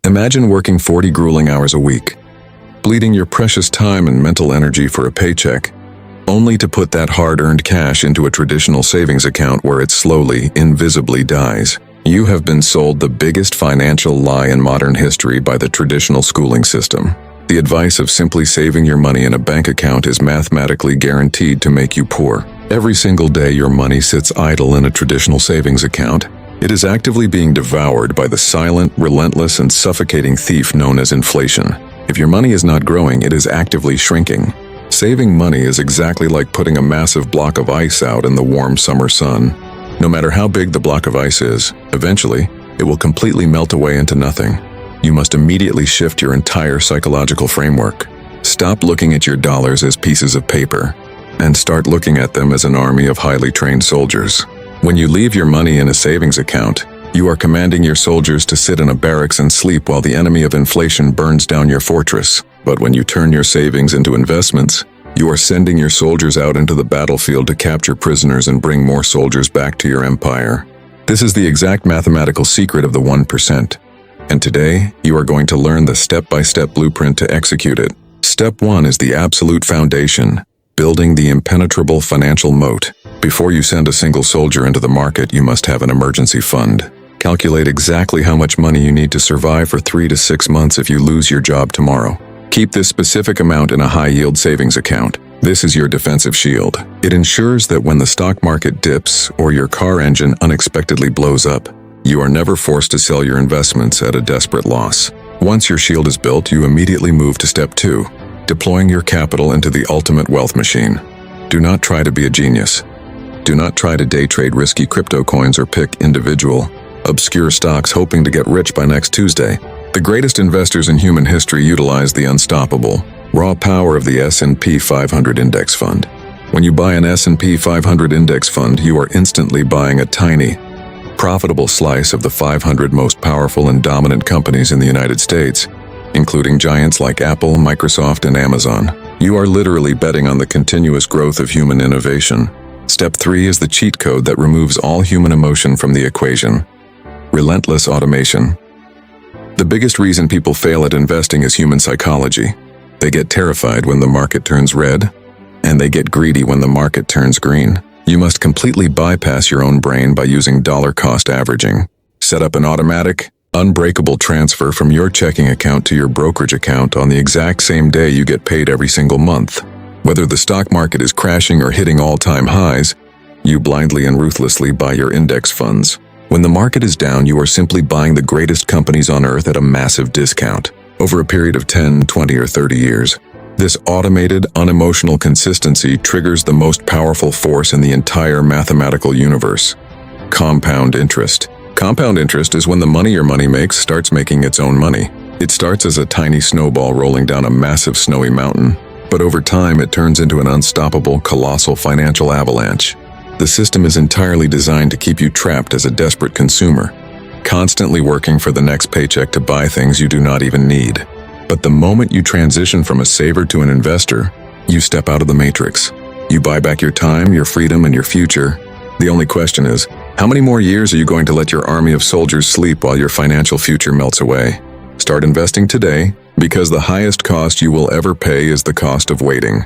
Imagine working 40 grueling hours a week, bleeding your precious time and mental energy for a paycheck, only to put that hard-earned cash into a traditional savings account where it slowly, invisibly dies. You have been sold the biggest financial lie in modern history by the traditional schooling system. The advice of simply saving your money in a bank account is mathematically guaranteed to make you poor. Every single day your money sits idle in a traditional savings account. It is actively being devoured by the silent, relentless, and suffocating thief known as inflation. If your money is not growing, it is actively shrinking. Saving money is exactly like putting a massive block of ice out in the warm summer sun. No matter how big the block of ice is, eventually, it will completely melt away into nothing. You must immediately shift your entire psychological framework. Stop looking at your dollars as pieces of paper, and start looking at them as an army of highly trained soldiers. When you leave your money in a savings account, you are commanding your soldiers to sit in a barracks and sleep while the enemy of inflation burns down your fortress. But when you turn your savings into investments, you are sending your soldiers out into the battlefield to capture prisoners and bring more soldiers back to your empire. This is the exact mathematical secret of the 1%. And today, you are going to learn the step-by-step blueprint to execute it. Step 1 is the absolute foundation, building the impenetrable financial moat. Before you send a single soldier into the market, you must have an emergency fund. Calculate exactly how much money you need to survive for 3 to 6 months if you lose your job tomorrow. Keep this specific amount in a high-yield savings account. This is your defensive shield. It ensures that when the stock market dips or your car engine unexpectedly blows up, you are never forced to sell your investments at a desperate loss. Once your shield is built, you immediately move to step 2, deploying your capital into the ultimate wealth machine. Do not try to be a genius. Do not try to day trade risky crypto coins or pick individual, obscure stocks hoping to get rich by next Tuesday. The greatest investors in human history utilized the unstoppable, raw power of the S&P 500 index fund. When you buy an S&P 500 index fund, you are instantly buying a tiny, profitable slice of the 500 most powerful and dominant companies in the United States, including giants like Apple, Microsoft, and Amazon. You are literally betting on the continuous growth of human innovation. Step 3 is the cheat code that removes all human emotion from the equation. Relentless automation. The biggest reason people fail at investing is human psychology. They get terrified when the market turns red, and they get greedy when the market turns green. You must completely bypass your own brain by using dollar-cost averaging. Set up an automatic, unbreakable transfer from your checking account to your brokerage account on the exact same day you get paid every single month. Whether the stock market is crashing or hitting all-time highs, you blindly and ruthlessly buy your index funds. When the market is down, you are simply buying the greatest companies on earth at a massive discount. Over a period of 10, 20, or 30 years, this automated, unemotional consistency triggers the most powerful force in the entire mathematical universe: compound interest. Compound interest is when the money your money makes starts making its own money. It starts as a tiny snowball rolling down a massive snowy mountain, but over time it turns into an unstoppable, colossal financial avalanche. The system is entirely designed to keep you trapped as a desperate consumer, constantly working for the next paycheck to buy things you do not even need. But the moment you transition from a saver to an investor, you step out of the matrix. You buy back your time, your freedom, and your future. The only question is, how many more years are you going to let your army of soldiers sleep while your financial future melts away? Start investing today, because the highest cost you will ever pay is the cost of waiting.